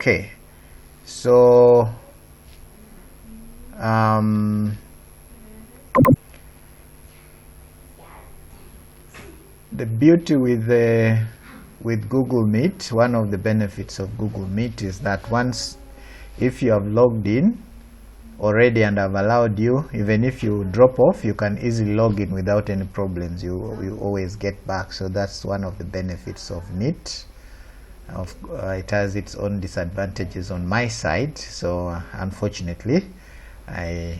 Okay, so the beauty with Google Meet, one of the benefits of Google Meet is that once, if you have logged in already and I've allowed you, even if you drop off, you can easily log in without any problems. You always get back. So that's one of the benefits of Meet. It has its own disadvantages on my side, so unfortunately I'll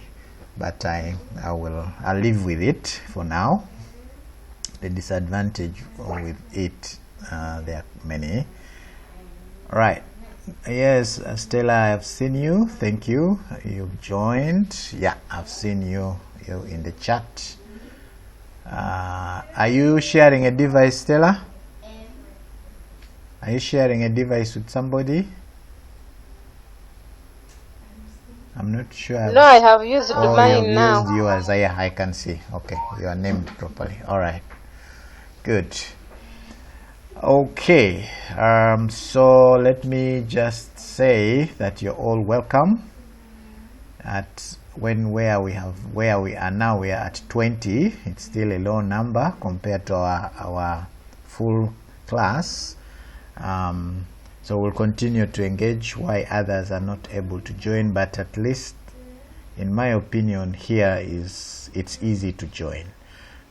live with it for now. The disadvantage with it, there are many. Right. Yes, Stella, I have seen you. Thank you. You've joined. Yeah, I've seen you in the chat. Are you sharing a device, Stella? Are you sharing a device with somebody? I'm not sure. No, I have used mine now. Used yours. Yeah, I can see. Okay, you are named properly. All right. Good. Okay. So let me just say that you're all welcome. Where we are now, we are at 20. It's still a low number compared to our full class. So we'll continue to engage why others are not able to join, but at least in my opinion here it's easy to join.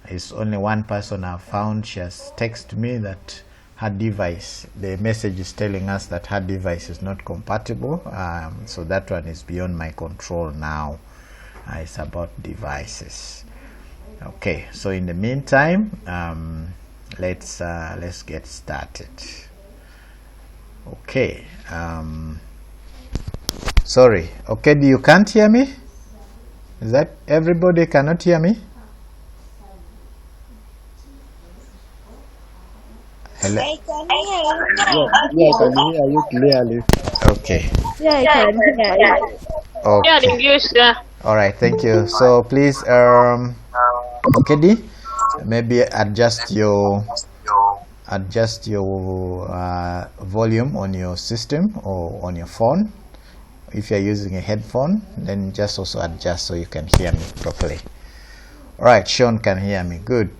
It's only one person I've found. She has texted me that her device, the message is telling us that her device is not compatible, so that one is beyond my control now. It's about devices. Okay, so in the meantime, let's get started. Okay, sorry. Okay, you can't hear me? Is that everybody cannot hear me? Hello? I can hear you. Yeah, I can hear you clearly. Okay. Yeah, I can hear you. Okay. English, yeah. All right, thank you. So please, okay, D, maybe adjust your volume on your system or on your phone. If you're using a headphone, then just also adjust so you can hear me properly. All right, Sean can hear me. Good.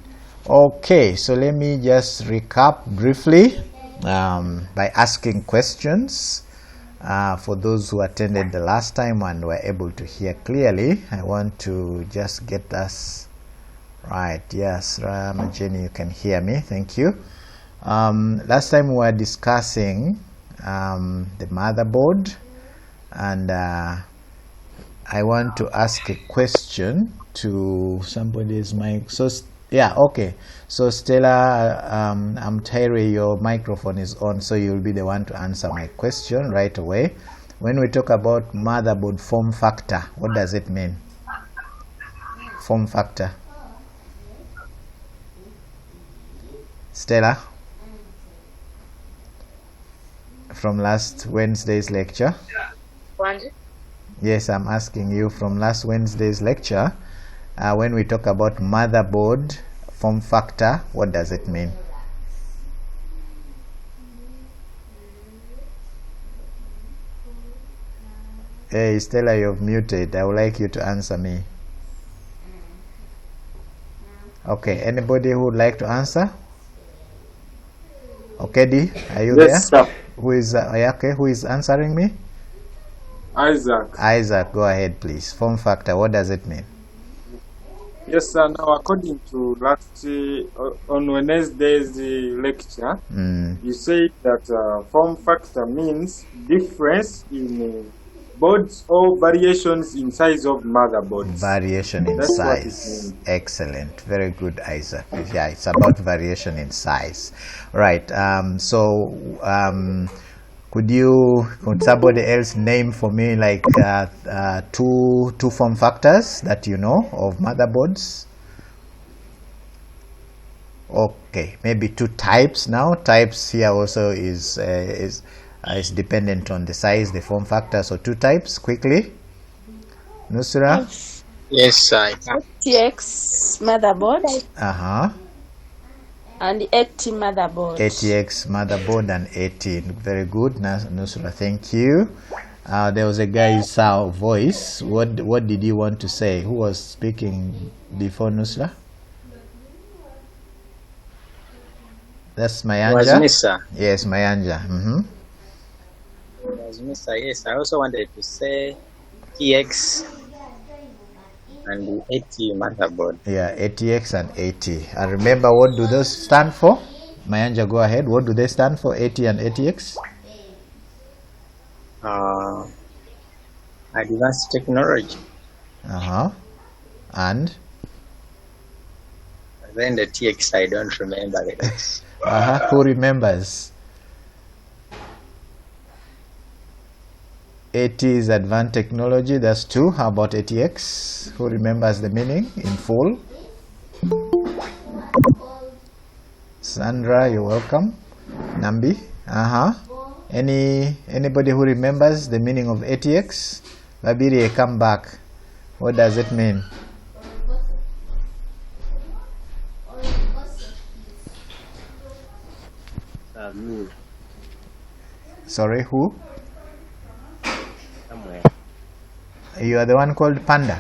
Okay, so let me just recap briefly by asking questions. For those who attended the last time and were able to hear clearly, I want to just get us right. Yes, Ramajeni, you can hear me. Thank you. Last time we were discussing the motherboard, and I want to ask a question to somebody's mic. So yeah, okay. So Stella, Terry, your microphone is on, so you'll be the one to answer my question right away. When we talk about motherboard form factor, what does it mean? Form factor. Stella? From last Wednesday's lecture? Yes, I'm asking you from last Wednesday's lecture. When we talk about motherboard form factor, what does it mean? Hey, Stella, you've muted. I would like you to answer me. Okay, anybody who would like to answer? Okay, D, are you there? Sir. Who is okay? Who is answering me? Isaac. Isaac, go ahead, please. Form factor, what does it mean? Yes, sir. Now, according to last on Wednesday's lecture, you said that form factor means difference in boards or variations in size of motherboards. Variation in That's size. Excellent. Very good, Isaac. Yeah, it's about variation in size. Right. Could somebody else name for me like two form factors that you know of motherboards? Okay, maybe two types now. Types here also is dependent on the size, the form factor. So two types quickly. Nusra? Yes, I can. FTX motherboard. And 80 motherboard. ATX motherboard and 18. Very good, Nusra. Thank you. There was a guy who saw voice. What did you want to say? Who was speaking before Nusra? That's Mayanja. Was Mr. Yes, Mayanja. Was Mr. Yes, I also wanted to say TX and the 80 motherboard. Yeah, ATX and 80. And remember, what do those stand for? Mayanja, go ahead. What do they stand for, 80 and ATX? Advanced technology. And? Then the TX, I don't remember it. Who remembers? 80 is advanced technology. That's 2. How about ATX? Who remembers the meaning in full? Sandra, you're welcome. Nambi? Anybody who remembers the meaning of ATX? Babiri, come back. What does it mean? Sorry, who? Somewhere. You are the one called Panda.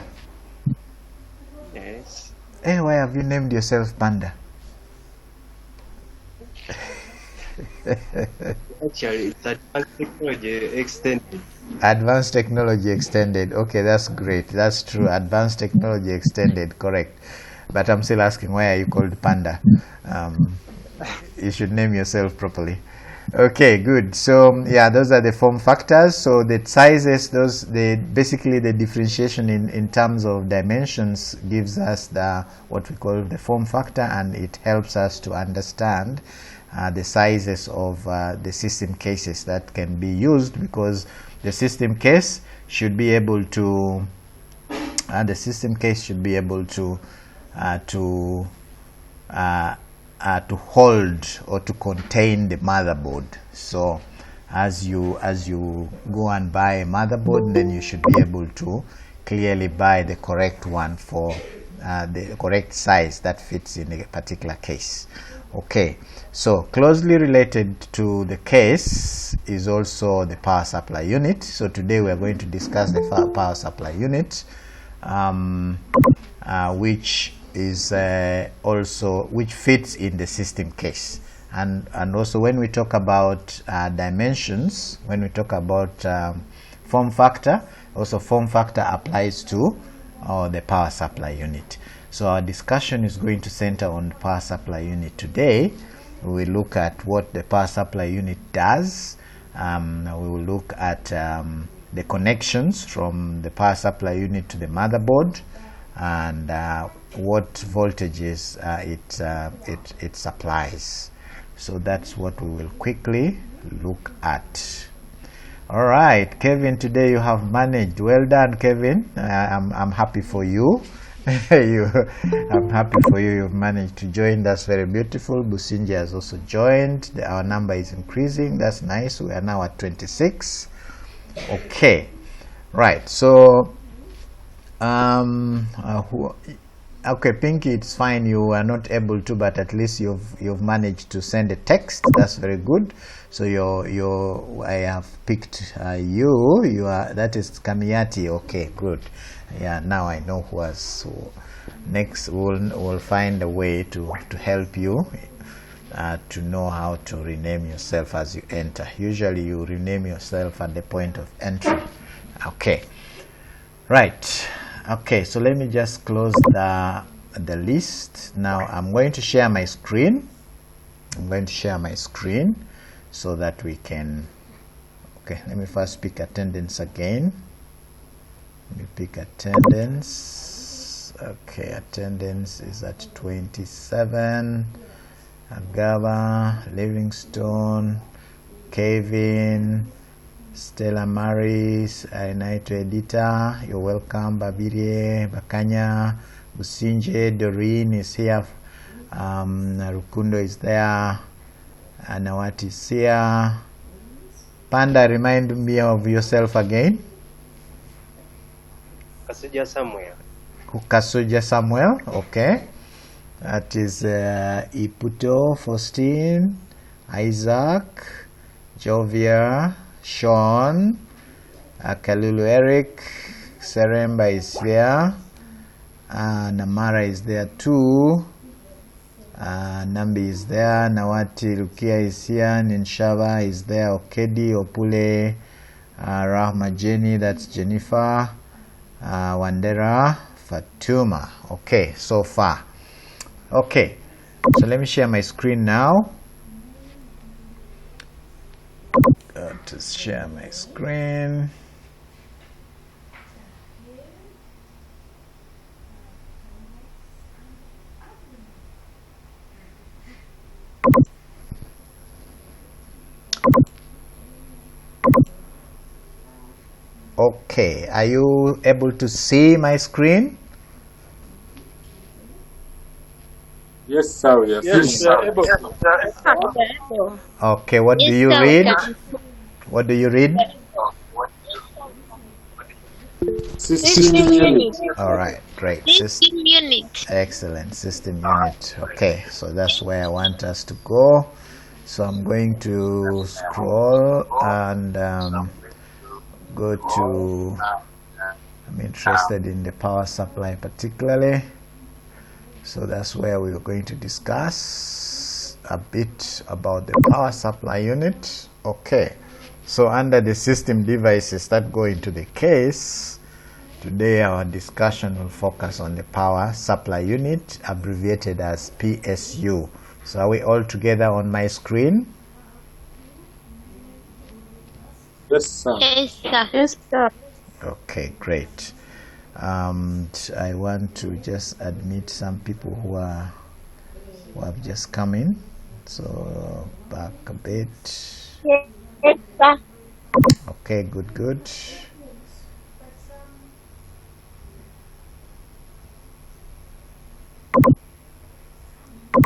Yes. Hey, why have you named yourself Panda? Actually, it's advanced technology extended. Advanced technology extended. Okay, that's great. That's true. Advanced technology extended. Correct. But I'm still asking, why are you called Panda? You should name yourself properly. Okay, good. So yeah, those are the form factors. So the sizes, basically the differentiation in terms of dimensions gives us what we call the form factor, and it helps us to understand the sizes of the system cases that can be used, because the system case should be able to hold or to contain the motherboard. So as you go and buy a motherboard, then you should be able to clearly buy the correct one for the correct size that fits in a particular case. Okay, so closely related to the case is also the power supply unit. So today we are going to discuss the power supply unit, which is which fits in the system case, and also when we talk about dimensions, when we talk about form factor, also form factor applies to the power supply unit. So our discussion is going to center on the power supply unit today. We will look at what the power supply unit does. We will look at the connections from the power supply unit to the motherboard, and what voltages it supplies. So that's what we will quickly look at. All right, Kevin, today you have managed. Well done, Kevin. I'm happy for you. I'm happy for you. You've managed to join. That's very beautiful. Businji has also joined. Our number is increasing. That's nice. We are now at 26. Okay, right. So okay, Pinky, it's fine. You are not able to, but at least you've managed to send a text. That's very good. So I have picked you. That is Kamiati. Okay, good. Yeah, now I know who was. So next we'll find a way to help you to know how to rename yourself as you enter. Usually you rename yourself at the point of entry. Okay, right. Okay, so let me just close the list. Now I'm going to share my screen. So that we can. Okay, let me first pick attendance again. Let me pick attendance. Okay, attendance is at 27. Agava, Livingstone, Kevin, Stella Maris, Naito Edita, you're welcome. Babirie, Bakanya, Businje, Doreen is here. Rukundo is there. Anawati is here. Panda, remind me of yourself again. Kasuja Samuel. Kasuja Samuel, okay. That is Iputo, Faustine, Isaac, Jovia, Sean, Kalulu Eric, Seremba is there, Namara is there too, Nambi is there, Nawati Lukia is here, Ninshava is there, Okedi, Opule, Rahma Jenny, that's Jennifer, Wandera, Fatuma. Okay, so far. Okay, so let me share my screen now. To share my screen. Okay, are you able to see my screen? Yes, sir. Yes, Yes, sir. able to. Okay, what do you sir, read? can- What do you read? System unit. All right, great. System unit. Excellent, system unit. Okay, so that's where I want us to go. So I'm going to scroll and go to, I'm interested in the power supply particularly. So that's where we're going to discuss a bit about the power supply unit. Okay, so under the system devices that go into the case, today our discussion will focus on the power supply unit, abbreviated as PSU. So are we all together on my screen? Yes, sir. Yes, sir. Yes, sir. Okay, great. I want to just admit some people who have just come in. So back a bit. Yes, sir. Okay, good.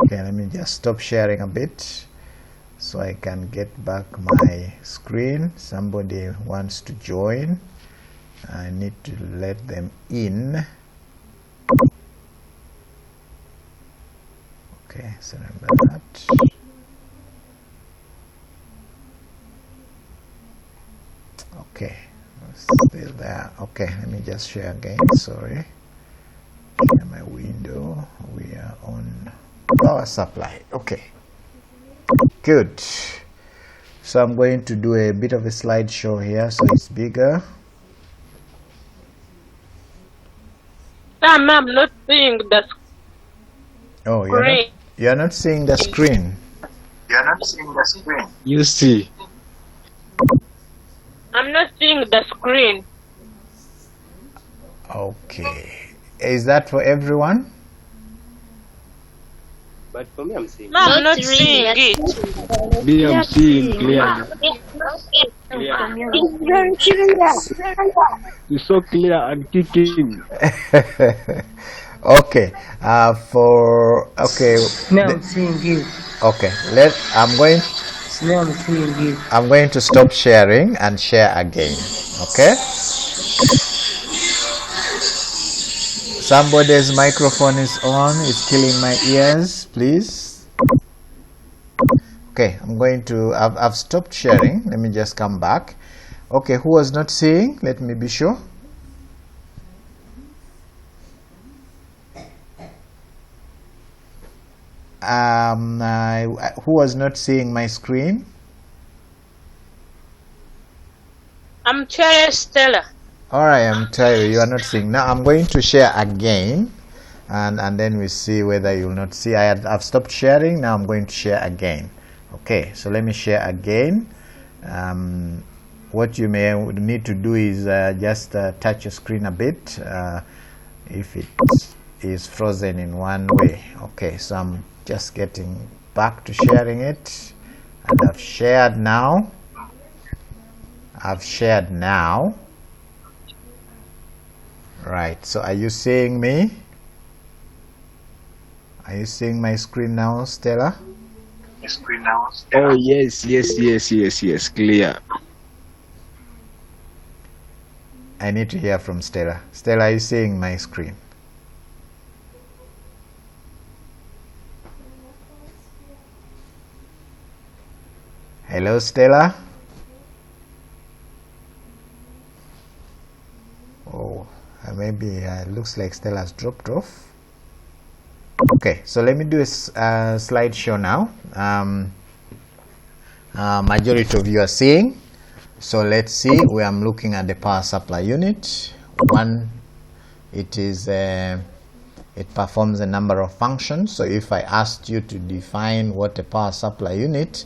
Okay, let me just stop sharing a bit so I can get back my screen. Somebody wants to join. I need to let them in. Okay, so remember that. Okay, still there. Okay, let me just share again. Sorry. Share my window. We are on power supply. Okay, good. So I'm going to do a bit of a slideshow here so it's bigger. Sir, I'm not seeing the Oh, screen. you're not seeing the screen. You see. I'm not seeing the screen. Okay, is that for everyone? But for me, I'm seeing. No, I'm Not not really, seeing yes. it. Me, I'm seeing clearly. It's very clear. It's so clear and kicking. Okay, Now I'm seeing it. okay, Now I'm seeing it. I'm going to stop sharing and share again. Okay, somebody's microphone is on, it's killing my ears, please. Okay, I've stopped sharing. Let me just come back. Okay, who was not seeing? Let me be sure. Who was not seeing my screen? I'm Cherry Stella. Alright, I'm tired. You are not seeing. Now I'm going to share again, and then we see whether you'll not see. I've stopped sharing. Now I'm going to share again. Okay, so let me share again. What you may need to do is just touch your screen a bit if it is frozen in one way. Okay, so I'm just getting back to sharing it, and I've shared now. Right, so are you seeing me? Are you seeing my screen now, Stella? Oh, yes. Clear. I need to hear from Stella. Stella, are you seeing my screen? Hello, Stella. Oh, maybe it looks like Stella's dropped off. Okay, so let me do a slideshow now. Majority of you are seeing. So let's see where I'm looking at the power supply unit. One, it is it performs a number of functions. So if I asked you to define what a power supply unit,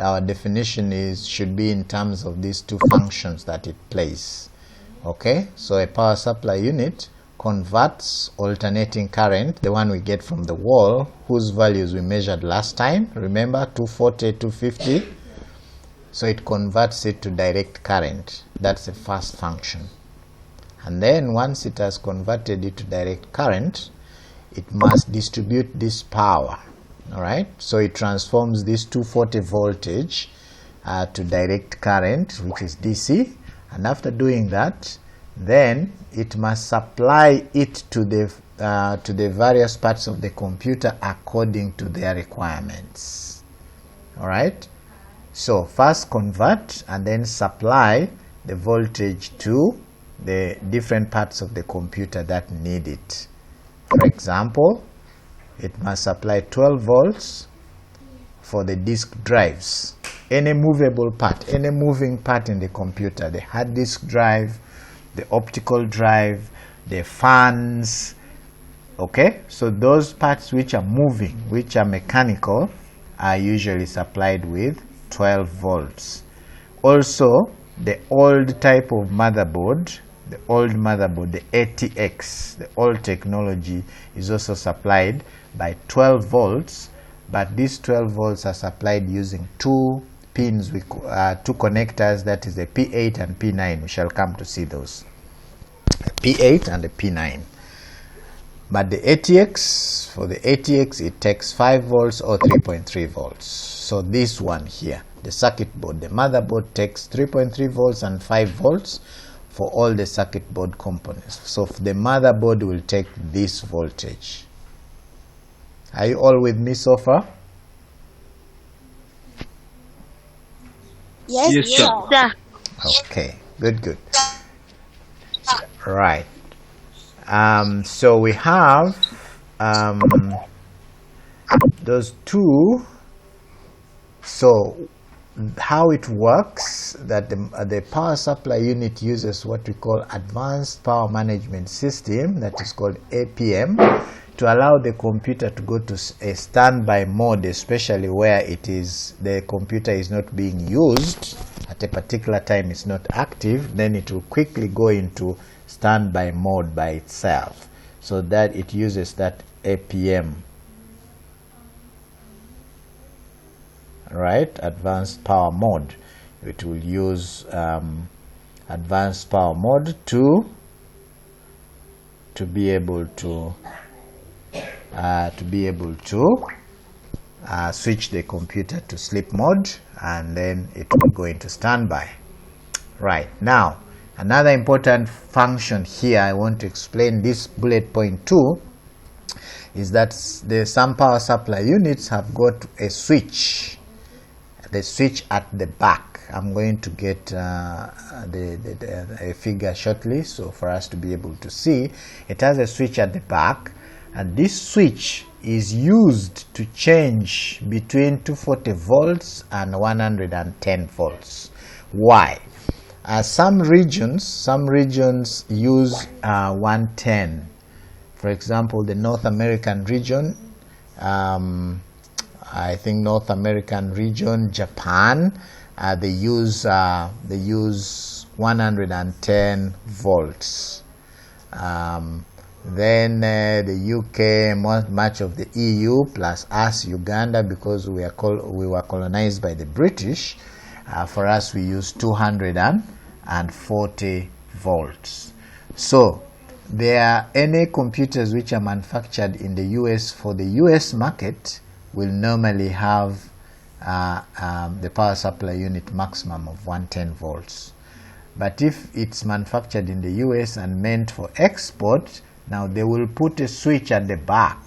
our definition should be in terms of these two functions that it plays. Okay, so a power supply unit converts alternating current, the one we get from the wall, whose values we measured last time, remember 240, 250. So it converts it to direct current. That's the first function. And then once it has converted it to direct current, it must distribute this power. All right, so it transforms this 240 voltage to direct current, which is DC. And after doing that, then it must supply it to the various parts of the computer according to their requirements. All right, so first convert and then supply the voltage to the different parts of the computer that need it. For example, it must supply 12 volts for the disk drives, any movable part, any moving part in the computer, the hard disk drive, the optical drive, the fans. Okay, so those parts which are moving, which are mechanical, are usually supplied with 12 volts. Also, the old type of motherboard, the ATX, the old technology, is also supplied by 12 volts, but these 12 volts are supplied using two pins with two connectors, that is the P8 and P9. We shall come to see those, P8 and the P9. But the ATX, for the ATX, it takes 5 volts or 3.3 volts. So this one here, the circuit board, the motherboard, takes 3.3 volts and 5 volts for all the circuit board components. So the motherboard will take this voltage. Are you all with me so far? Yes, Yes, sir. Okay, good. Right. So we have those two. So how it works, that the power supply unit uses what we call advanced power management system, that is called APM, to allow the computer to go to a standby mode, especially where the computer is not being used at a particular time, it's not active. Then it will quickly go into standby mode by itself, so that it uses that APM. Right, advanced power mode. It will use advanced power mode to be able to switch the computer to sleep mode, and then it will go into standby. Right, now another important function here I want to explain, this bullet point 2, is that some power supply units have got a switch. The switch at the back. I'm going to get a figure shortly, so for us to be able to see, it has a switch at the back, and this switch is used to change between 240 volts and 110 volts. Why? Some regions use 110. For example, the North American region, I think North American region, Japan, they use 110 volts. Then the UK, much of the EU, plus us, Uganda, because we were colonized by the British. For us, we use 240 volts. So there are any computers which are manufactured in the US for the US market will normally have the power supply unit maximum of 110 volts. But if it's manufactured in the US and meant for export, now they will put a switch at the back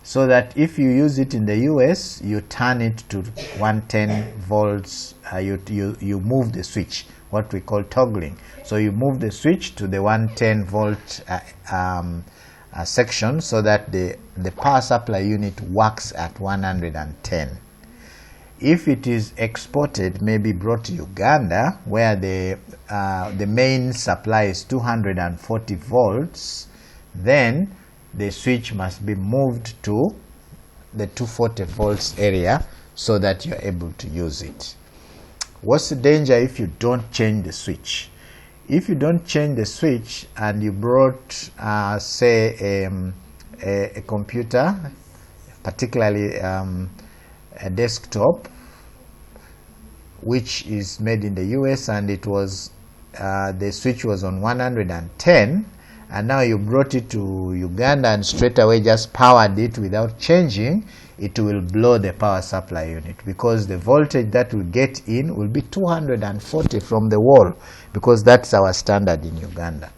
so that if you use it in the US, you turn it to 110 volts. You move the switch, what we call toggling. So you move the switch to the 110 volt section, so that the power supply unit works at 110. If it is exported, maybe brought to Uganda, where the main supply is 240 volts, then the switch must be moved to the 240 volts area so that you're able to use it. What's the danger if you don't change the switch? If you don't change the switch and you brought, say, a computer, particularly a desktop, which is made in the US, and it was the switch was on 110, and now you brought it to Uganda and straight away just powered it without changing, it will blow the power supply unit, because the voltage that will get in will be 240 from the wall, because that's our standard in Uganda.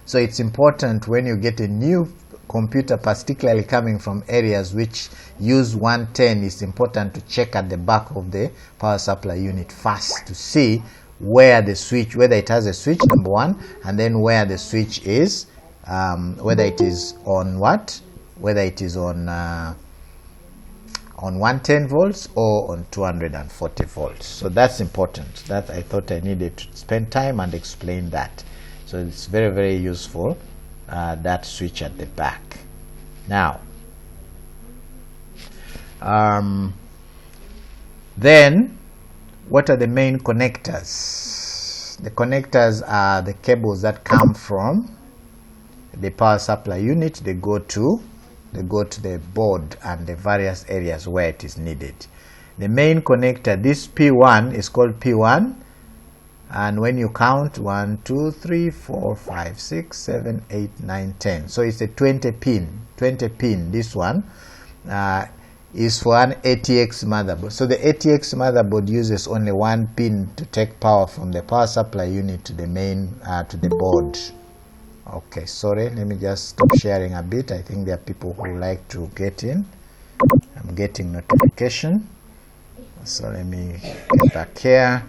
So it's important when you get a new computer, particularly coming from areas which use 110, it's important to check at the back of the power supply unit first to see where the switch, whether it has a switch, number one, and then where the switch is, whether it is on what, whether it is on 110 volts or on 240 volts. So that's important. That I thought I needed to spend time and explain that. So it's very, very useful, that switch at the back. Now, then what are the main connectors? The connectors are the cables that come from the power supply unit. They go to the board and the various areas where it is needed. The main connector, this P1 is called P1, and when you count 1, 2, 3, 4, 5, 6, 7, 8, 9, 10, so it's a 20 pin. This one is for an ATX motherboard. So the ATX motherboard uses only one pin to take power from the power supply unit to the main to the board. Okay, sorry, let me just stop sharing a bit. I think there are people who like to get in. I'm getting notification, so let me get back here.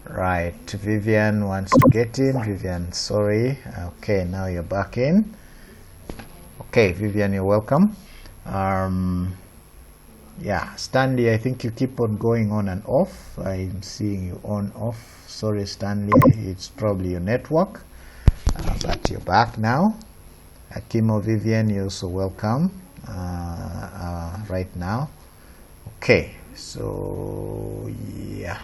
Right, Vivian wants to get in. Vivian, sorry. Okay, now you're back in. Okay, Vivian, you're welcome. Yeah, Stanley, I think you keep on going on and off. I'm seeing you on off. Sorry, Stanley, it's probably your network. But you're back now. Akimo, Vivian, you're also welcome right now. Okay, so yeah.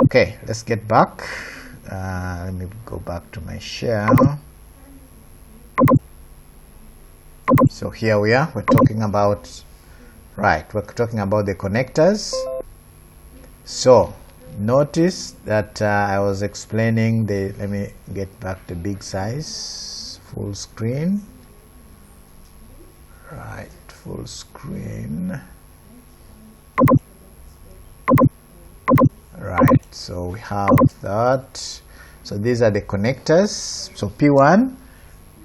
Okay, let's get back. Let me go back to my share. So here we are. We're talking about the connectors. So notice that I was explaining let me get back the big size, full screen. Right, full screen. Right, so we have that. So these are the connectors. So P1,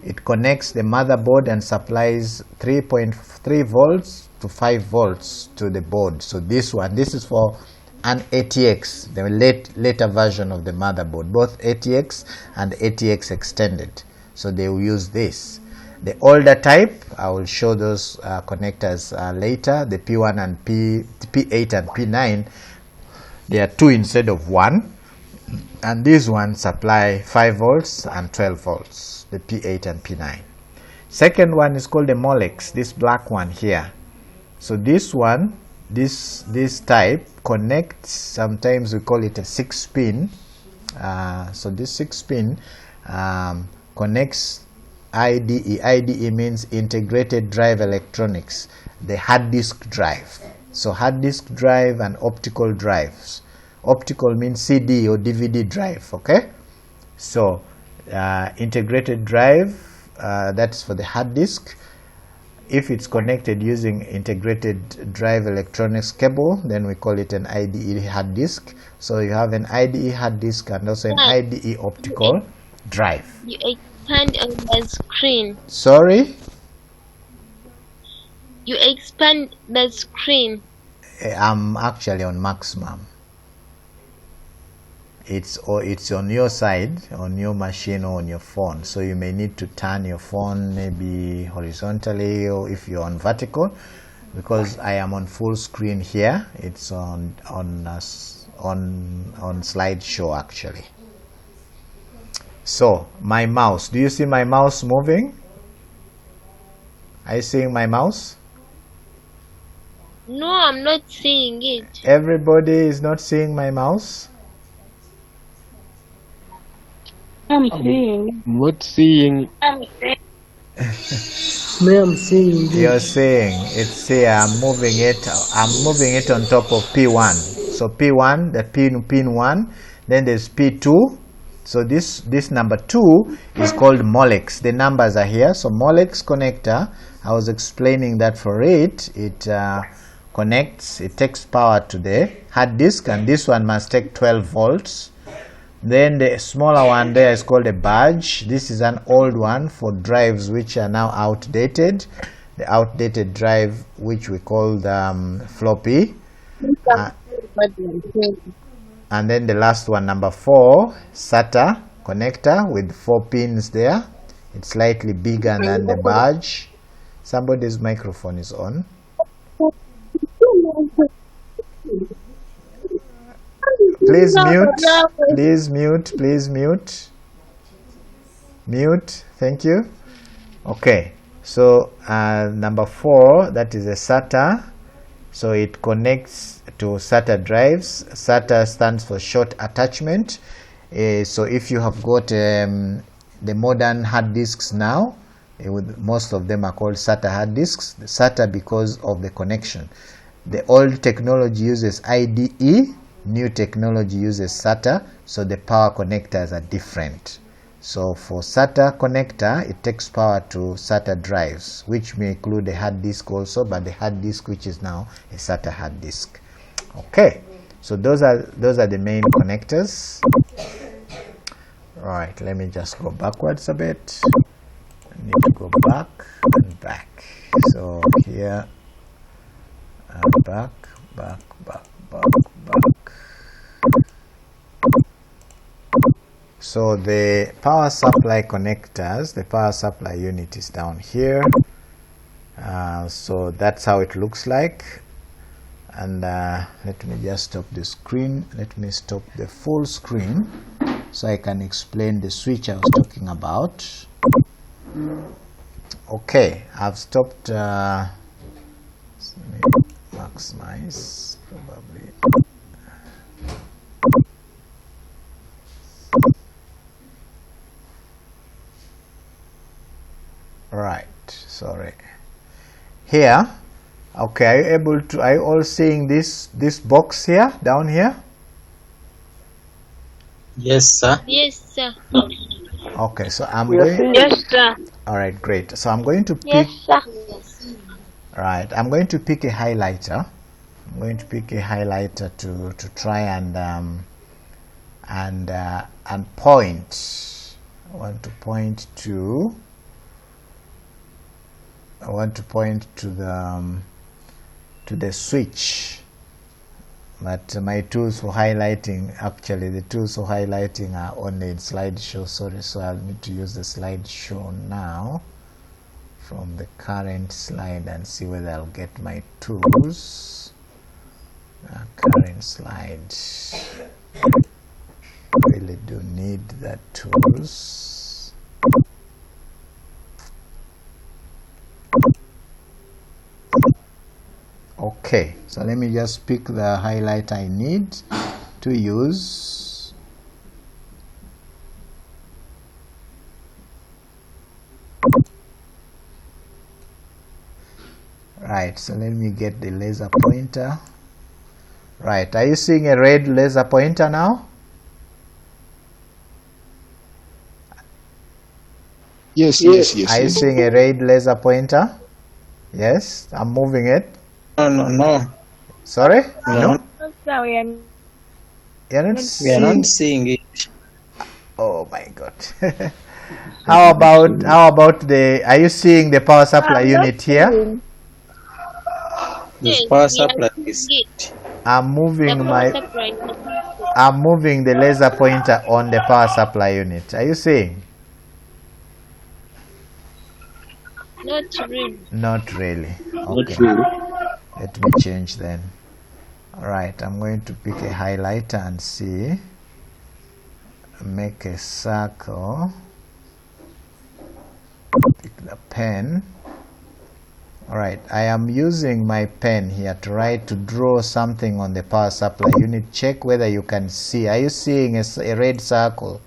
it connects the motherboard and supplies 3.3 volts to 5 volts to the board. So this is for an ATX, the later version of the motherboard, both ATX and ATX extended. So they will use this. The older type, I will show those connectors later. The P1 and P8 and P9, they are 2 instead of 1. And these ones supply 5 volts and 12 volts, the P8 and P9. Second one is called the Molex, this black one here. So this one, this type connects, sometimes we call it a 6-pin. So this 6-pin connects IDE. IDE means integrated drive electronics, the hard disk drive. So hard disk drive and optical drives. Optical means CD or DVD drive, okay? So integrated drive, that's for the hard disk. If it's connected using integrated drive electronics cable, then we call it an IDE hard disk. So you have an IDE hard disk and also an IDE optical drive. You expand on the screen. Sorry? You expand the screen. I'm actually on maximum. It's on your side, on your machine or on your phone, so you may need to turn your phone maybe horizontally, or if you're on vertical, because I am on full screen here. It's on slideshow actually. So my mouse, do you see my mouse moving? Are you seeing my mouse? No, I'm not seeing it. Everybody is not seeing my mouse? I'm seeing. Not seeing. I'm seeing. Me, I'm seeing it. You're seeing it's here. I'm moving it on top of P1. So P1, the pin 1, then there's P2. So this number 2 is called Molex. The numbers are here. So Molex connector, I was explaining that for it connects, it takes power to the hard disk, and this one must take 12 volts. Then the smaller one there is called a badge. This is an old one for drives which are now outdated. The outdated drive, which we call the floppy. And then the last one, number 4, SATA connector with 4 pins there. It's slightly bigger than the badge. Somebody's microphone is on. Please mute. Mute, thank you. Okay, so number 4, that is a SATA. So it connects to SATA drives. SATA stands for short attachment. So if you have got the modern hard disks now, most of them are called SATA hard disks. The SATA because of the connection. The old technology uses IDE, new technology uses SATA, so the power connectors are different. So for SATA connector, it takes power to SATA drives, which may include a hard disk also, but the hard disk which is now a SATA hard disk. Okay, so those are the main connectors. Right, let me just go backwards a bit. I need to go back and back. So here and back. So the power supply connectors, the power supply unit is down here. So that's how it looks like. And let me just stop the screen. Let me stop the full screen so I can explain the switch I was talking about. Okay, I've stopped. Let me maximize probably. Right, sorry. Here, okay, are you all seeing this box here, down here? Yes, sir. Yes, sir. Okay, so I'm going. Yes, sir. All right, great. So I'm going to pick. Yes, sir. Right, I'm going to pick a highlighter. I'm going to pick a highlighter to try and point. I want to point to the switch, but my tools for highlighting, actually the tools for highlighting are only in slideshow. Sorry, so I'll need to use the slideshow now from the current slide and see whether I'll get my tools. Current slide. Really do need that tools. Okay, so let me just pick the highlight I need to use. Right, so let me get the laser pointer. Right, are you seeing a red laser pointer now? Yes. Are you seeing a red laser pointer? Yes, I'm moving it. No. Sorry? No. Sorry, You're not We are not seeing it. Oh my God. How about are you seeing the power supply unit here? This Yes, power we supply are is seeing it. I'm The moving power supply. I'm moving the laser pointer on the power supply unit. Are you seeing? Not really. Not really. Not Okay. really. Let me change then. Alright, I'm going to pick a highlighter and see. Make a circle. Pick the pen. Alright, I am using my pen here to try to draw something on the power supply unit. Check whether you can see. Are you seeing a red circle?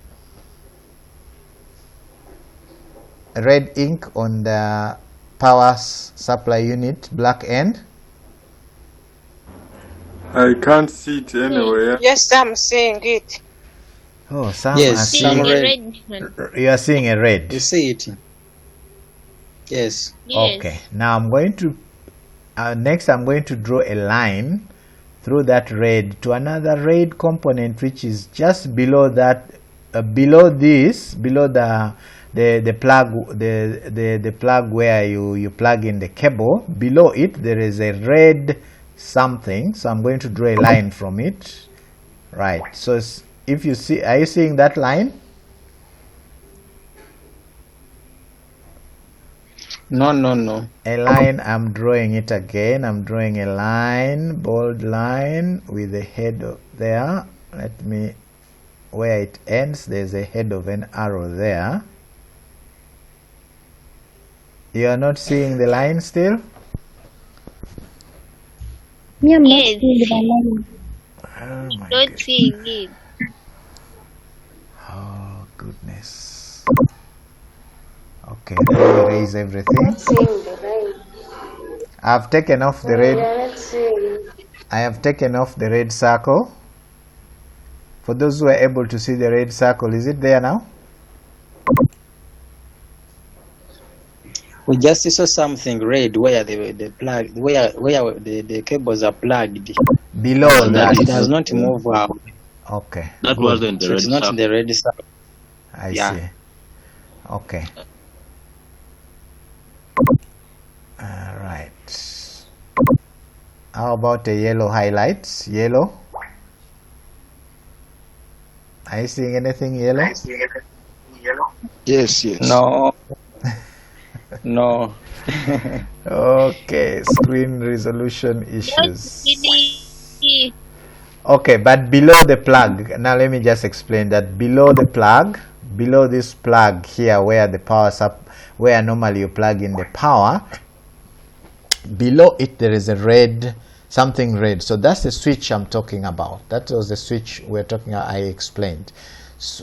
A red ink on the power supply unit, black end? I can't see it anywhere. Yes, I'm seeing it. Oh, some Yes, are some seeing. A red. red one. You are seeing a red. You see it? Yes. Yes. Okay, now I'm going to next I'm going to draw a line through that red to another red component which is just below that, below the plug, the plug where you plug in the cable. Below it there is a red something, so I'm going to draw a line from it. Right, so if you see, are you seeing that line? No, no, no. A line, I'm drawing it again. I'm drawing a line, bold line with a head there. Let me, where it ends, there's a head of an arrow there. You are not seeing the line still? Me, I'm not Yes. seeing the line. Oh my Not goodness. seeing it. Oh goodness. Okay, let me erase everything. Seeing the line. I've taken off the We red. are not seeing. I have taken off the red circle. For those who are able to see the red circle, is it there now? We just saw something red where the plug, where the cables are plugged. Below But it does that. not move out. Okay. That good. wasn't the So red it's not circle. the red circle. I Yeah. see. Okay. All right. How about the yellow highlights? Yellow. Are you seeing anything yellow? Yes, yes. No. No. Okay. Screen resolution issues. Really. Okay, but below the plug. Now let me just explain that below the plug, below this plug here, where the power where normally you plug in the power, below it there is a red, something red. So that's the switch I'm talking about. That was the switch we're talking about. I explained,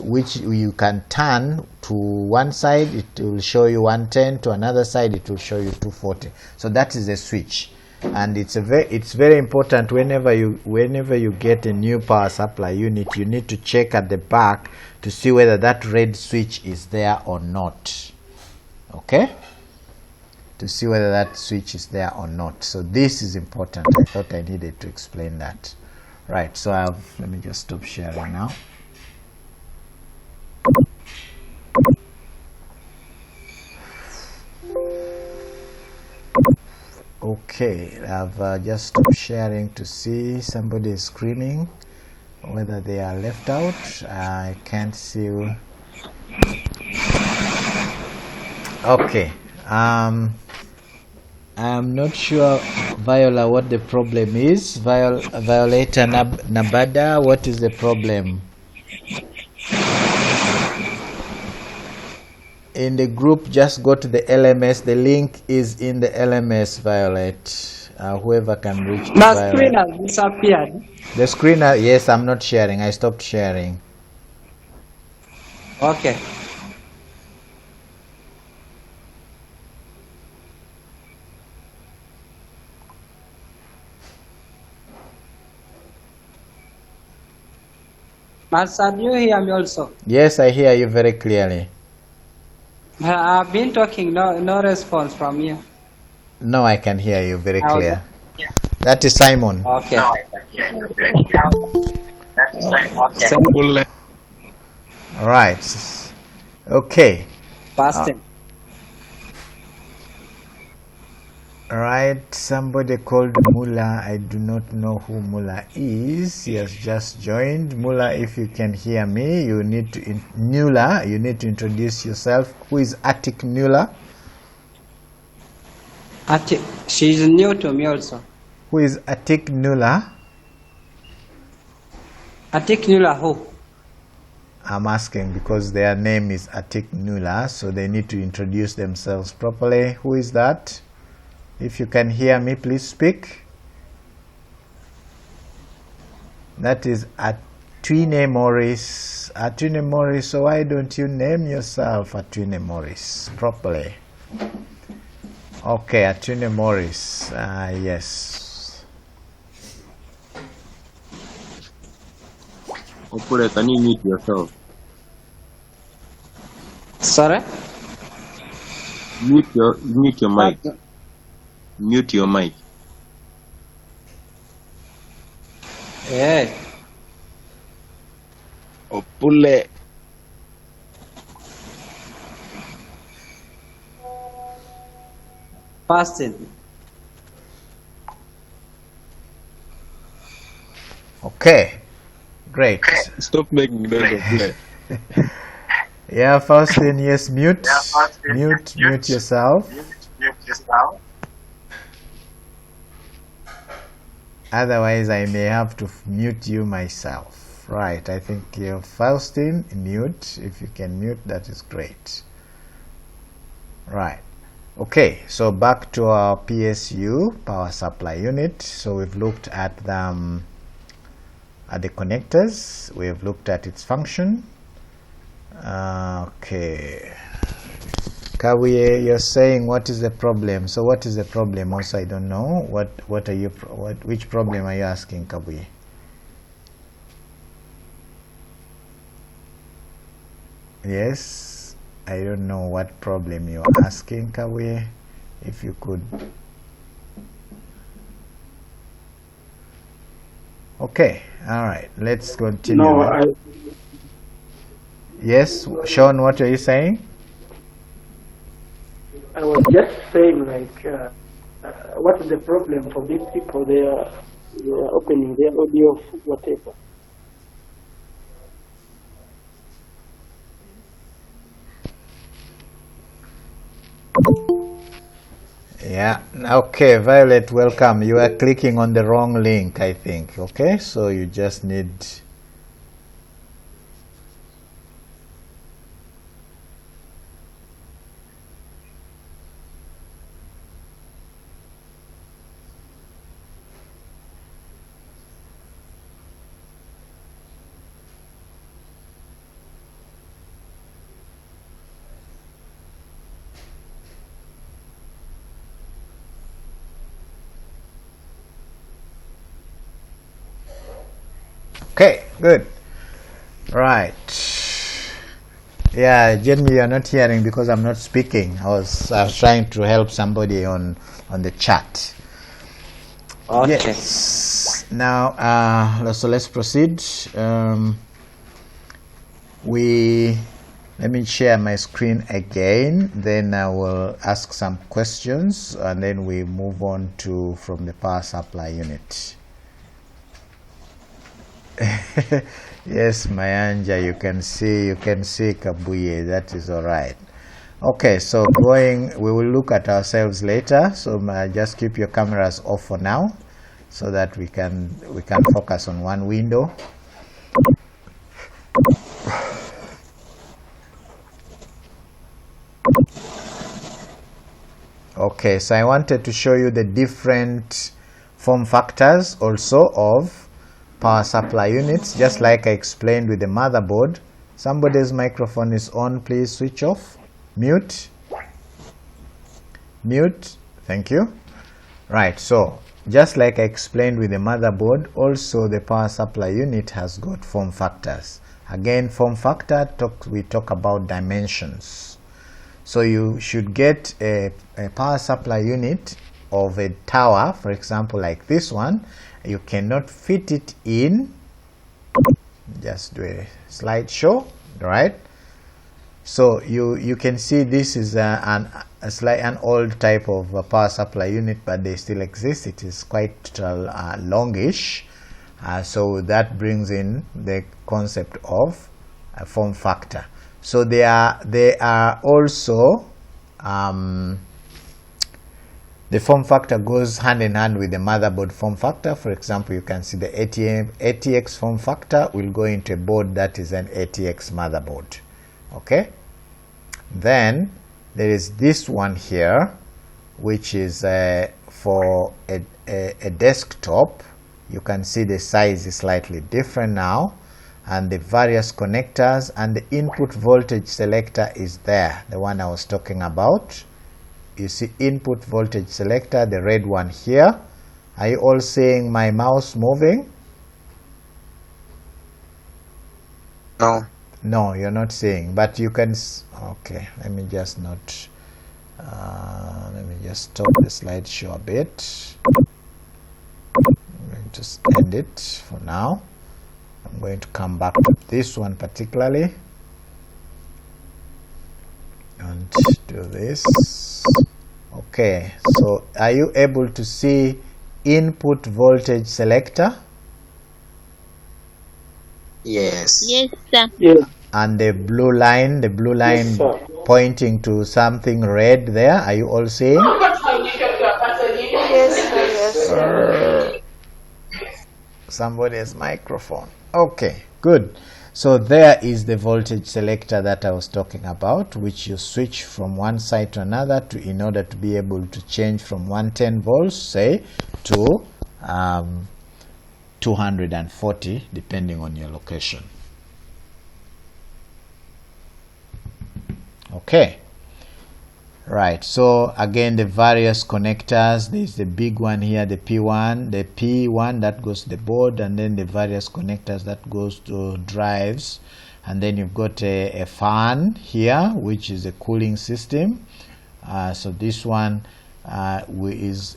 which you can turn to one side, it will show you 110, to another side it will show you 240. So that is a switch, and it's very important whenever you get a new power supply unit, you need to check at the back to see whether that red switch is there or not. Okay, to see whether that switch is there or not. So this is important. I thought I needed to explain that. Right, so let me just stop sharing now. Okay, I've just stopped sharing to see somebody is screaming, whether they are left out. I can't see. Okay, I'm not sure, Viola, what the problem is. Violeta Nabada, what is the problem? In the group, just go to the LMS. The link is in the LMS, Violet. Whoever can reach the My Violet. screen has disappeared. The screen, yes, I'm not sharing. I stopped sharing. Okay. Master, do you hear me also? Yes, I hear you very clearly. I've been talking, no response from you. No, I can hear you very Okay. clear. That is Simon. Okay. All right. Okay. Fasting. Right, somebody called Mula. I do not know who Mula is. He has just joined. Mula, if you can hear me, you need to Nula. You need to introduce yourself. Who is Atik Nula? She's new to me also. Who is Atik Nula? Atik Nula who? I'm asking because their name is Atik Nula, so they need to introduce themselves properly. Who is that? If you can hear me, please speak. That is Atwine Morris. Atwine Morris, so why don't you name yourself Atwine Morris properly? Okay, Atwine Morris. Yes. Opule, can you mute yourself? Sorry? Mute your mic. Mute your mic. Yeah. Opule. Fasting. Okay. Great. Stop making noise, Opule. Yeah, Faustin, yes, mute yourself. Otherwise, I may have to mute you myself. Right, I think you're Faustin, mute. If you can mute, that is great. Right. Okay, so back to our PSU, power supply unit. So we've looked at the connectors. We've looked at its function. Okay. Kawiye, you're saying what is the problem? So what is the problem? Also, I don't know. Which problem are you asking, Kawiye? Yes, I don't know what problem you're asking, Kawiye. If you could. Okay, all right. Let's continue. No, Yes, Sean, what are you saying? I was just saying, like, what is the problem for these people? They are opening their audio, whatever. Yeah, okay, Violet, welcome. You are clicking on the wrong link, I think. Okay, so you just need. Okay, good. Right. Yeah, Jenny, you're not hearing because I'm not speaking. I was trying to help somebody on the chat. Okay. Yes. Now, so let's proceed. Let me share my screen again. Then I will ask some questions, and then we move on to from the power supply unit. Yes, Mayanja, you can see Kabuye. That is all right. Okay, so we will look at ourselves later. So just keep your cameras off for now, so that we can focus on one window. Okay, so I wanted to show you the different form factors also of power supply units, just like I explained with the motherboard. Somebody's microphone is on, please switch off. Mute. Thank you. Right, so just like I explained with the motherboard, also the power supply unit has got form factors. Again, form factor, we talk about dimensions. So you should get a power supply unit of a tower, for example, like this one. You cannot fit it in. Just do a slideshow, right? So you can see this is an old type of power supply unit, but they still exist. It is quite longish, so that brings in the concept of a form factor. So they are also the form factor goes hand in hand with the motherboard form factor. For example, you can see the ATX form factor will go into a board that is an ATX motherboard. Okay, then there is this one here, which is for a desktop. You can see the size is slightly different now, and the various connectors, and the input voltage selector is there, the one I was talking about. You see input voltage selector, the red one here. Are you all seeing my mouse moving? No. No, you're not seeing, but you can. Okay, let me just not. Let me just stop the slideshow a bit. I'm going to end it for now. I'm going to come back to this one particularly and do this. Okay, so are you able to see input voltage selector? Yes. Yes, sir. Yes. And the blue line Yes, sir. pointing to something red there. Are you all seeing? Yes, sir. Yes, sir. Somebody's microphone. Okay, good. So there is the voltage selector that I was talking about, which you switch from one side to another in order to be able to change from 110 volts, say, to 240, depending on your location. Okay, right, so again the various connectors. There's the big one here, the P1 that goes to the board, and then the various connectors that goes to drives, and then you've got a fan here, which is a cooling system. So this one is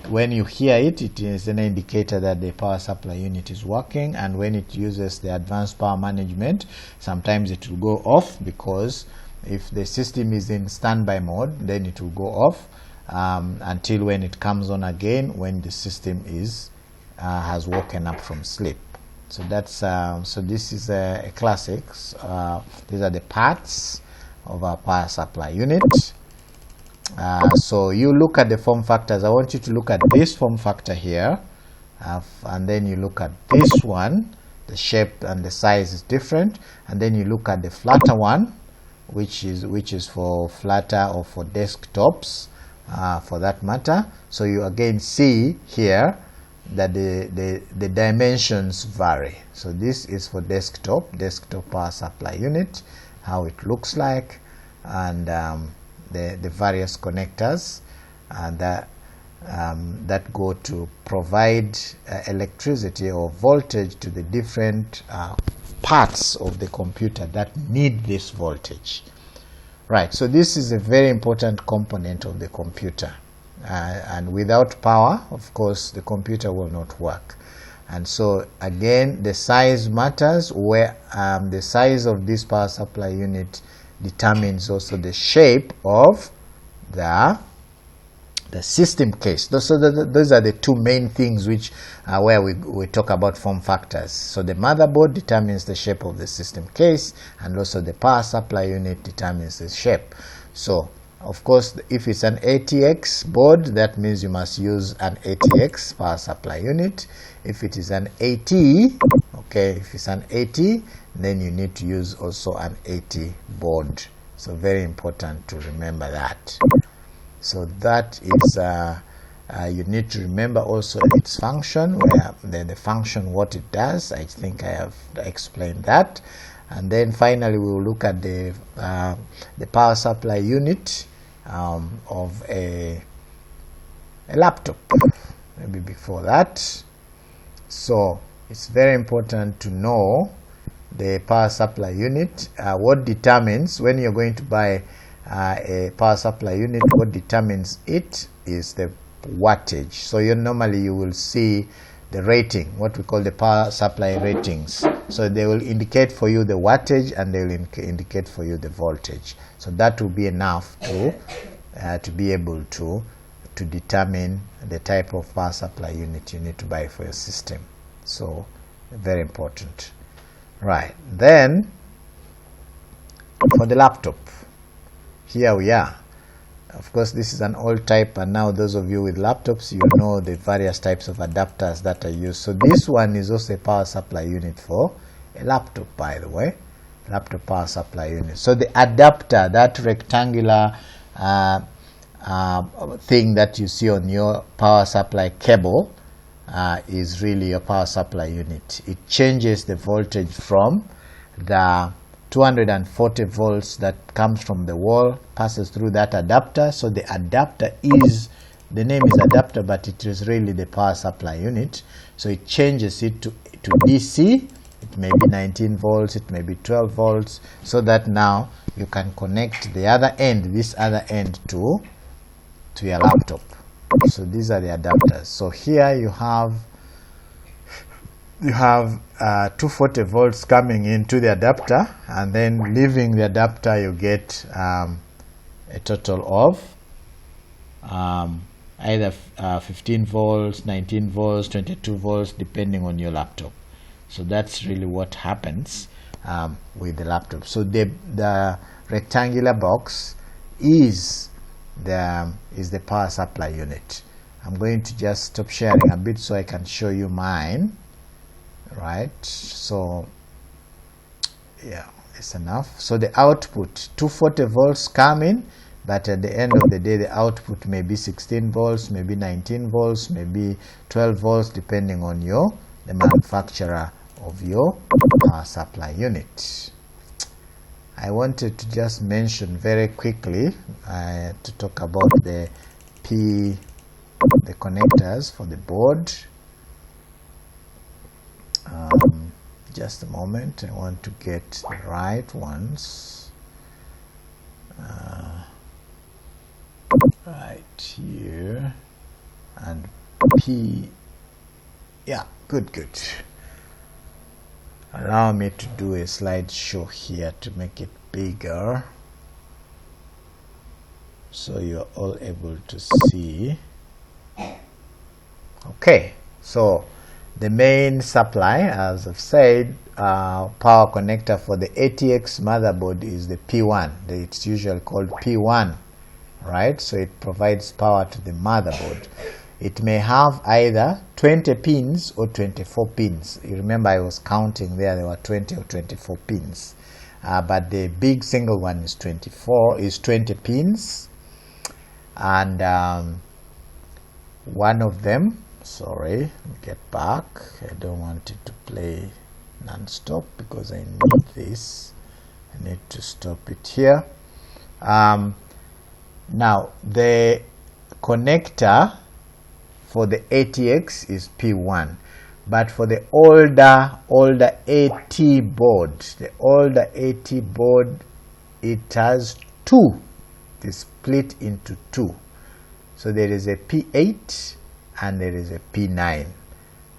when you hear it, it is an indicator that the power supply unit is working, and when it uses the advanced power management, sometimes it will go off, because if the system is in standby mode, then it will go off until when it comes on again, when the system has woken up from sleep. So that's so this is a classic. These are the parts of our power supply unit. So you look at the form factors. I want you to look at this form factor here, and then you look at this one. The shape and the size is different, and then you look at the flatter one, which is for flatter or for desktops, for that matter. So you again see here that the dimensions vary. So this is for desktop power supply unit, how it looks like, and the various connectors that go to provide electricity or voltage to the different parts of the computer that need this voltage. Right, so this is a very important component of the computer, and without power, of course, the computer will not work. And so again, the size matters, where the size of this power supply unit determines also the shape of the system case. Those are the two main things which where we talk about form factors. So the motherboard determines the shape of the system case, and also the power supply unit determines the shape. So of course, if it's an ATX board, that means you must use an ATX power supply unit. If it is an AT, okay, if it's an AT, then you need to use also an AT board. So very important to remember that. So that is you need to remember also its function, where the function, what it does. I think I have explained that. And then finally we will look at the power supply unit of a laptop, maybe before that. So it's very important to know the power supply unit. What determines, when you're going to buy a power supply unit, what determines it is the wattage. So normally you will see the rating, what we call the power supply ratings. So they will indicate for you the wattage and they will indicate for you the voltage. So that will be enough to be able to determine the type of power supply unit you need to buy for your system. So very important. Right, then for the laptop, here we are. Of course, this is an old type, and now those of you with laptops, you know the various types of adapters that are used. So this one is also a power supply unit for a laptop, by the way, laptop power supply unit. So the adapter, that rectangular thing that you see on your power supply cable, is really your power supply unit. It changes the voltage from the 240 volts that comes from the wall, passes through that adapter. So the adapter is, the name is adapter, but it is really the power supply unit. So it changes it to DC. It may be 19 volts, it may be 12 volts, so that now you can connect the other end, this other end, to your laptop. So these are the adapters. So here you have 240 volts coming into the adapter, and then leaving the adapter you get a total of either 15 volts, 19 volts, 22 volts, depending on your laptop. So that's really what happens with the laptop. So the rectangular box is the power supply unit. I'm going to just stop sharing a bit so I can show you mine. Right, so yeah, it's enough. So the output, 240 volts come in, but at the end of the day the output may be 16 volts, maybe 19 volts, maybe 12 volts, depending on the manufacturer of your power supply unit. I wanted to just mention very quickly to talk about the connectors for the board. Just a moment, I want to get the right ones. Right here, and P, yeah, good. Allow me to do a slideshow here to make it bigger so you're all able to see. Okay, so the main supply, as I've said, power connector for the ATX motherboard is the P1. It's usually called P1, right? So it provides power to the motherboard. It may have either 20 pins or 24 pins. You remember I was counting there were 20 or 24 pins. But the big single one is 20 pins. And one of them, sorry, let me get back. I don't want it to play non-stop because I need this. I need to stop it here. Now the connector for the ATX is P1, but for the older AT board, the older AT board, it has two. It is split into two. So there is a P8 and there is a P9,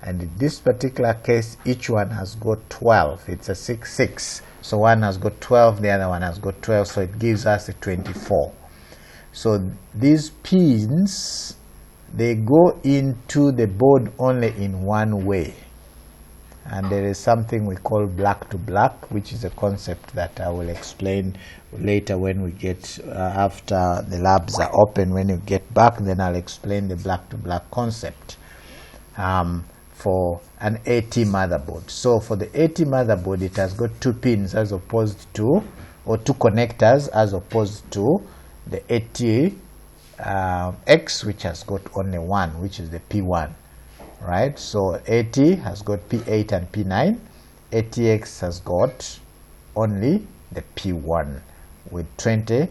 and in this particular case each one has got 12. It's a 6-6, so one has got 12, the other one has got 12, so it gives us a 24. So these pins, they go into the board only in one way, and there is something we call black to black, which is a concept that I will explain later when we get after the labs are open. When you get back, then I'll explain the black to black concept for an AT motherboard. So for the AT motherboard, it has got two pins as opposed to, or two connectors as opposed to the AT X, which has got only one, which is the P1, right? So AT has got P8 and P9. ATX has got only the P1 with 20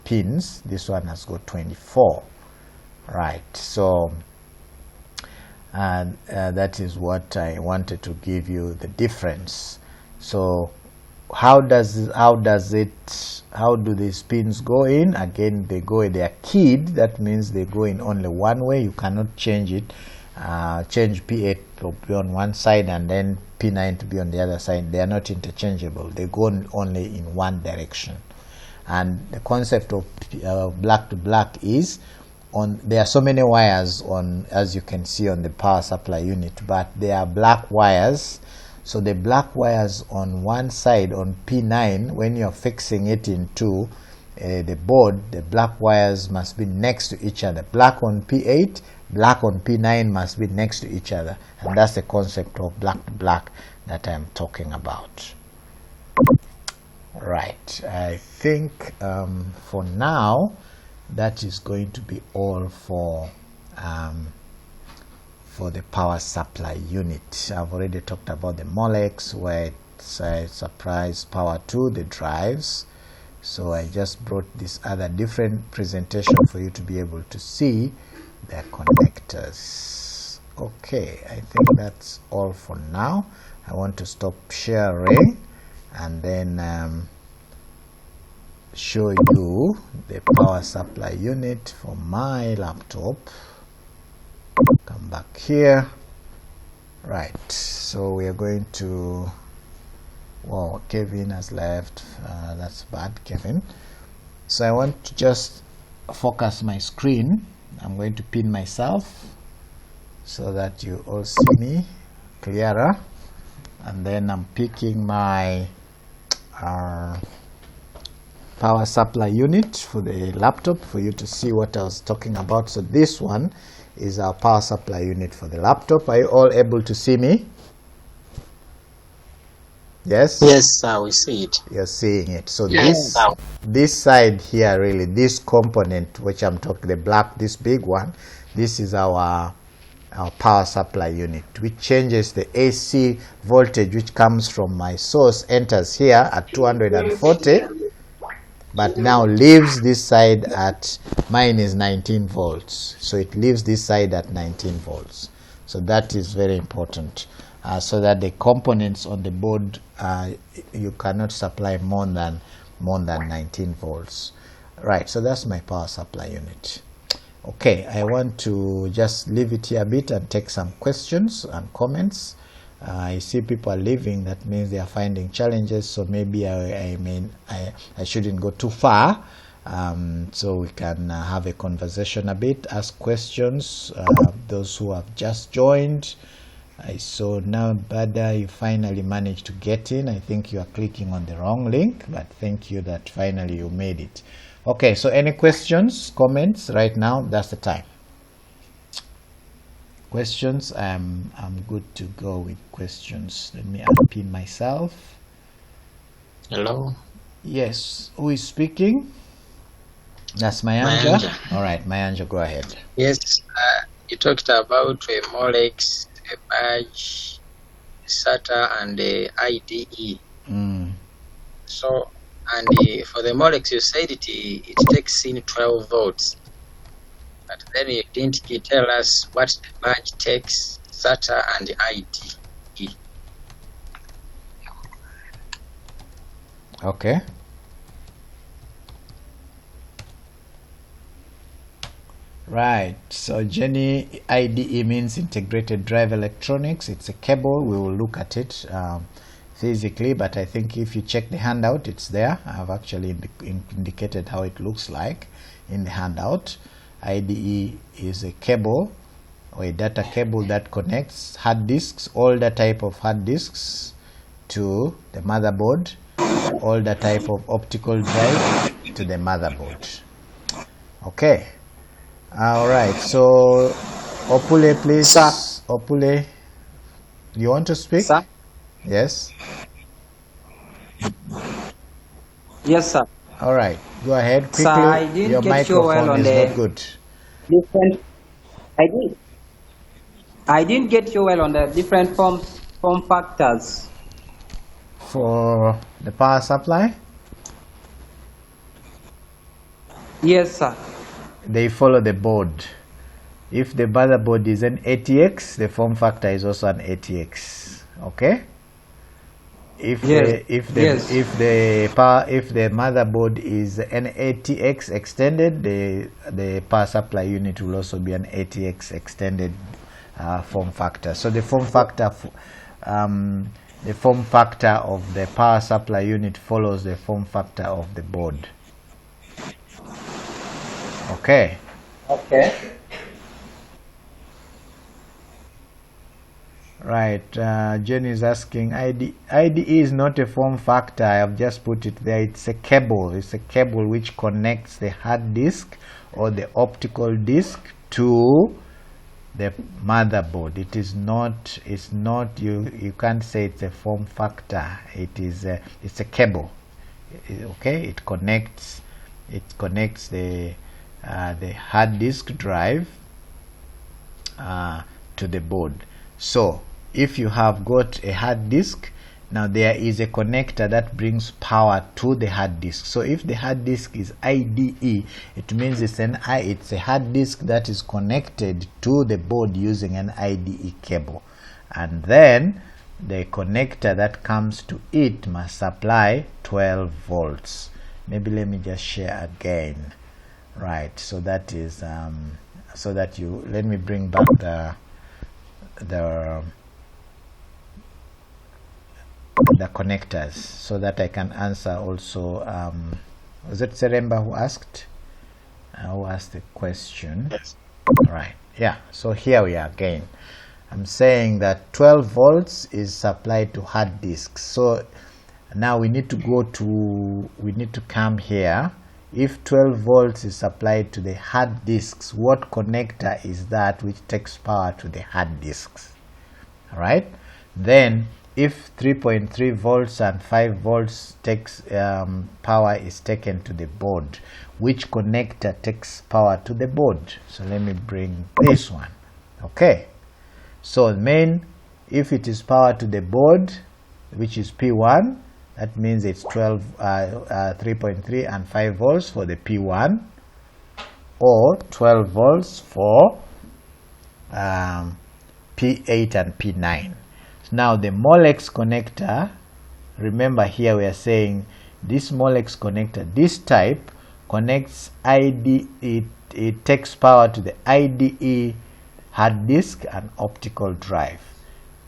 pins. This one has got 24, right? So and that is what I wanted to give you, the difference. So how do these pins go in? Again, they are keyed. That means they go in only one way. You cannot change it change P8 to be on one side and then P9 to be on the other side. They are not interchangeable. They go only in one direction. And the concept of black to black is there are so many wires on, as you can see on the power supply unit, but they are black wires. So the black wires on one side on P9, when you're fixing it into the board, the black wires must be next to each other. Black on P8, black on P9 must be next to each other, and that's the concept of black to black that I'm talking about. Right, I think for now that is going to be all for the power supply unit. I've already talked about the Molex, where it supplies power to the drives. So I just brought this other different presentation for you to be able to see the connectors. Okay, I think that's all for now. I want to stop sharing and then show you the power supply unit for my laptop. Come back here. Right, so we are going to, wow, Kevin has left. That's bad, Kevin. So I want to just focus my screen. I'm going to pin myself so that you all see me clearer, and then I'm picking my power supply unit for the laptop for you to see what I was talking about. So this one is our power supply unit for the laptop. Are you all able to see me? Yes? Yes, we see it. You're seeing it. So Yes. this side here, really, this component which I'm talking, the black, this big one, this is our power supply unit, which changes the AC voltage which comes from my source, enters here at 240, but now leaves this side at, mine is 19 volts, so it leaves this side at 19 volts. So that is very important, so that the components on the board, you cannot supply more than 19 volts. Right, so that's my power supply unit. Okay, I want to just leave it here a bit and take some questions and comments. I see people are leaving. That means they are finding challenges, so maybe I shouldn't go too far, so we can have a conversation a bit, ask questions. Those who have just joined, I saw now Bada, you finally managed to get in. I think you are clicking on the wrong link, but thank you that finally you made it. Okay, so any questions, comments right now? That's the time. Questions? I'm good to go with questions. Let me unpin myself. Hello. Yes, who is speaking? That's Mayanja. All right, Mayanja, go ahead. Yes, you talked about a Molex, a badge, SATA, and the IDE. So, and for the Molex, you said it takes in 12 volts. But then you didn't tell us what the badge takes, SATA and the IDE. Okay. Right, so Jenny, IDE means integrated drive electronics. It's a cable. We will look at it physically, but I think if you check the handout, it's there. I've actually indicated how it looks like in the handout. IDE is a cable or a data cable that connects hard disks, all the type of hard disks, to the motherboard, all the type of optical drive to the motherboard. Okay. All right, so Opule, please. Sir. Opule, you want to speak? Sir? Yes. Yes, sir. All right, go ahead quickly. Sir, I didn't Your get you microphone well on is the not good. different. I didn't get you well on the different form factors. For the power supply, Yes, sir. they follow the board. If the motherboard is an ATX, the form factor is also an ATX. Okay. If Yes. the motherboard is an ATX extended, the power supply unit will also be an ATX extended form factor. So the form factor of the power supply unit follows the form factor of the board. Okay. Right, Jenny is asking, IDE is not a form factor. I have just put it there. It's a cable. It's a cable which connects the hard disk or the optical disk to the motherboard. It is not. It's not. You can't say it's a form factor. It is. It's a cable. Okay. It connects. It connects the hard disk drive to the board. So if you have got a hard disk, now there is a connector that brings power to the hard disk. So if the hard disk is IDE, it means it's a hard disk that is connected to the board using an IDE cable, and then the connector that comes to it must supply 12 volts. Maybe let me just share again. Right, so that is so that you, let me bring back the connectors so that I can answer also. Was it Seremba who asked the question? Yes. Right, yeah, so here we are again. I'm saying that 12 volts is supplied to hard disks. So now we need to come here. If 12 volts is supplied to the hard disks, what connector is that which takes power to the hard disks? All right. Then if 3.3 volts and 5 volts takes power is taken to the board, which connector takes power to the board? So let me bring this one. Okay. So if it is power to the board, which is P1, that means it's 3.3 and 5 volts for the P1, or 12 volts for P8 and P9. Now the Molex connector, remember here we are saying this Molex connector, this type connects it takes power to the IDE hard disk and optical drive.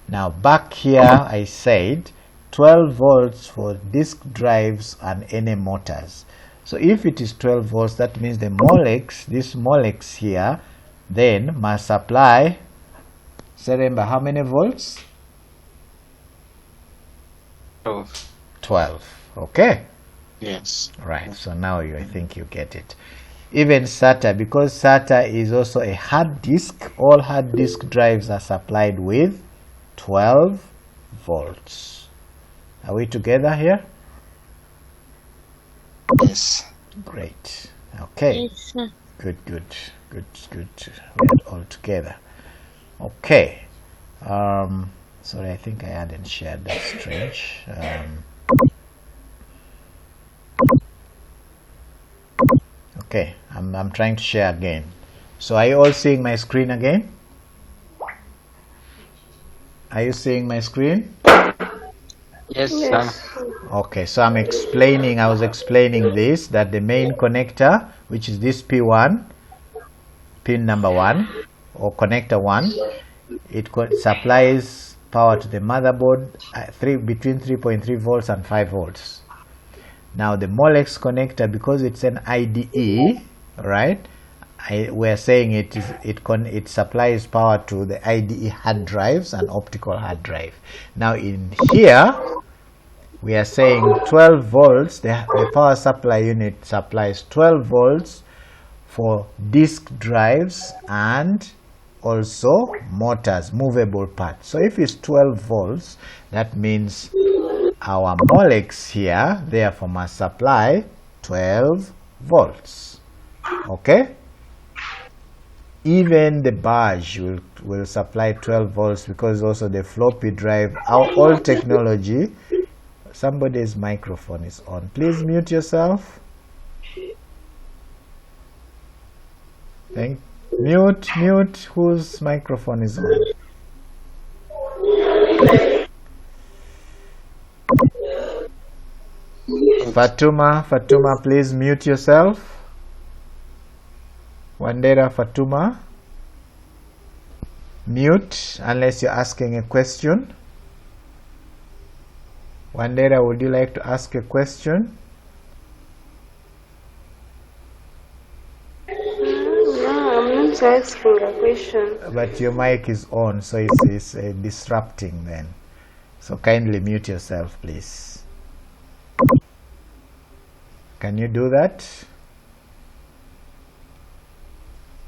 Now back here I said 12 volts for disk drives and NA motors. So if it is 12 volts, that means the Molex, this Molex here, then must supply, remember how many volts? 12. Okay. Yes. Right. So now I think you get it. Even SATA, because SATA is also a hard disk, all hard disk drives are supplied with 12 volts. Are we together here? Yes. Great. Okay. Yes, sir. Good. We're all together. Okay. Sorry, I think I hadn't shared. That's strange. Okay, I'm trying to share again. So are you all seeing my screen again? Are you seeing my screen? Yes, sir. Okay, so I was explaining this, that the main connector, which is this P1, pin number 1 or connector 1, it supplies power to the motherboard between 3.3 volts and 5 volts. Now the Molex connector, because it's an IDE, right, we're saying it supplies power to the IDE hard drives and optical hard drive. Now in here we are saying 12 volts, the power supply unit supplies 12 volts for disk drives and also motors, movable parts. So if it's 12 volts, that means our Molex here therefore must supply 12 volts. Okay. Even the barge will supply 12 volts, because also the floppy drive, our old technology. Somebody's microphone is on. Please mute yourself. Mute whose microphone is on. Fatuma, please mute yourself. Wandera Fatuma. mute unless you're asking a question. Wandera, would you like to ask a question? No, I'm not asking a question. But your mic is on, so it's disrupting then. So kindly mute yourself, please. Can you do that?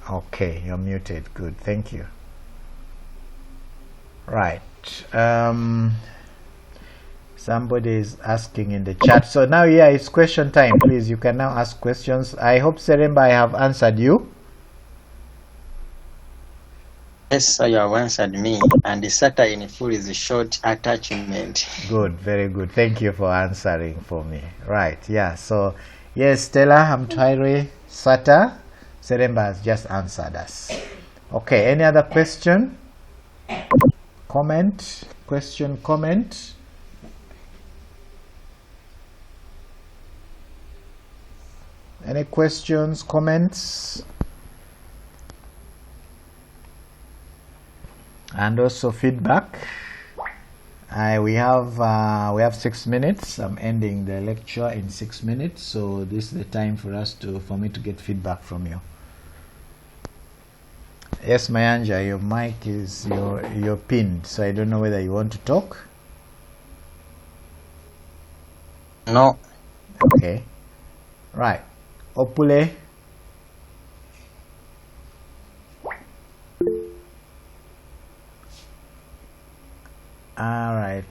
Okay, you're muted. Good, thank you. Right. Somebody is asking in the chat. So now, yeah, it's question time. Please, you can now ask questions. I hope, Seremba, I have answered you. Yes, sir, you have answered me. And the SATA in full is a short attachment. Good, very good. Thank you for answering for me. Right, yeah. So, yes, Stella Hamtwaire, SATA, Seremba has just answered us. Okay, any other question? Comment? Question, comment? Any questions, comments? And also feedback. We have 6 minutes. I'm ending the lecture in 6 minutes, so this is the time for me to get feedback from you. Yes, Mayanja, your mic is you're pinned, so I don't know whether you want to talk. No. Okay. Right. Opule. All right.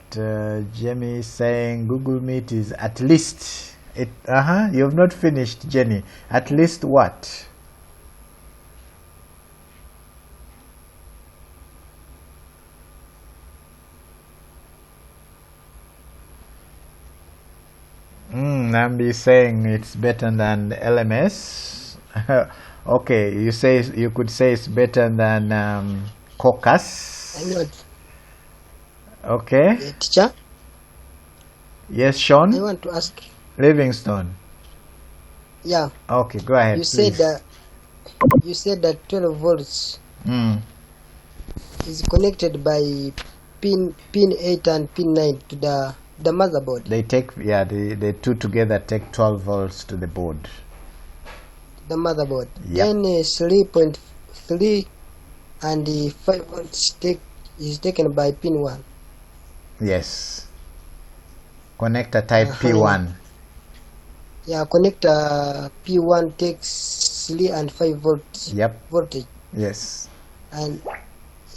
Jamie is saying Google Meet is at least it. You have not finished, Jenny. At least what? Nambi is saying it's better than LMS. Okay, you could say it's better than Caucus. Okay. Teacher? Yes, Sean? I want to ask. Livingstone. Yeah. Okay, go ahead. You said that 12 volts is connected by pin 8 and pin 9 to the motherboard. They take the two together take 12 volts to the board. The motherboard. Yep. Then 3.3 and the 5 volts is taken by pin 1. Yes. Connector type P1. Yeah, connector P1 takes 3 and 5 volts. Yep. Voltage. Yes. And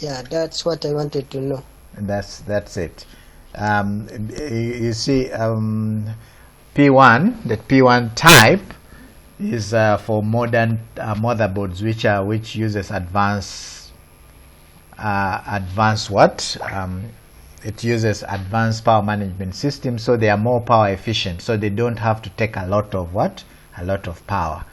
yeah, that's what I wanted to know. That's it. You see, P1, the P1 type is for modern motherboards, which uses advanced what? It uses advanced power management systems, so they are more power efficient. So they don't have to take a lot of what? A lot of power.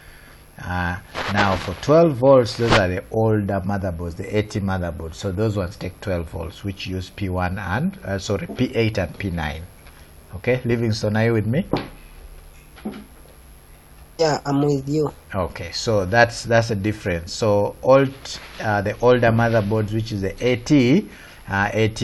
Now for 12 volts, those are the older motherboards, the 80 motherboards. So those ones take 12 volts, which use P1 and P8 and P9. Okay, Livingstone, are you with me? Yeah, I'm with you. Okay, so that's a difference. So the older motherboards, which is the 80, it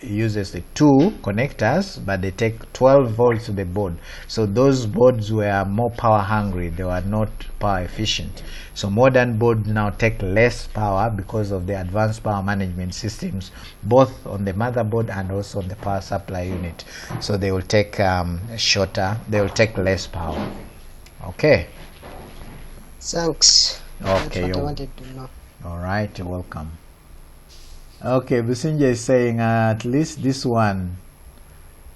uses the 2 connectors, but they take 12 volts to the board. So those boards were more power hungry. They were not power efficient. So modern boards now take less power because of the advanced power management systems, both on the motherboard and also on the power supply unit. So they will take they will take less power. Okay. Thanks. Okay. That's what I wanted to know. All right, you're welcome. Okay, Businja is saying at least this one.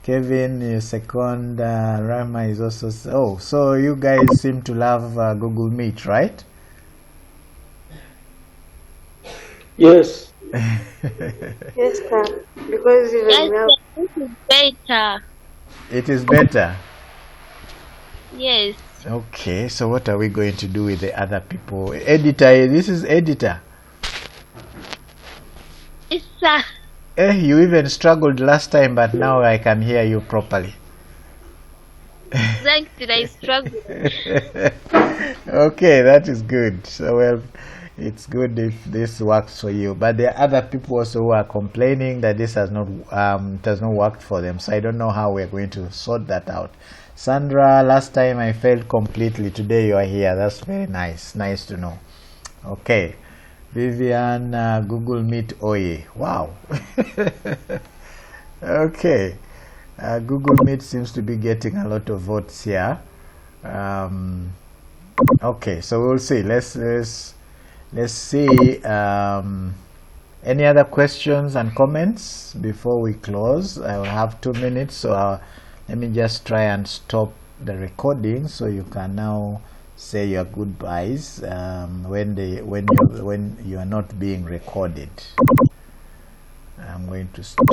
Kevin is second. Rama is also. Oh, so you guys seem to love Google Meet, right? Yes. Yes, sir. Because even now. This is better. It is better. Yes. Okay, so what are we going to do with the other people? Editor, this is editor. Yes, sir. You even struggled last time, but now I can hear you properly. Exactly, I struggled. Okay, that is good. So well, It's good if this works for you, but there are other people also who are complaining that this has not does not work for them. So I don't know how we're going to sort that out. Sandra, last time I failed completely. Today you are here. That's very nice. Nice to know. Okay. Vivian, Google Meet Oye. Wow. Okay. Google Meet seems to be getting a lot of votes here. Okay, so we'll see. Let's see. Any other questions and comments before we close? I will have 2 minutes, so let me just try and stop the recording so you can now say your goodbyes when you are not being recorded. I'm going to stop.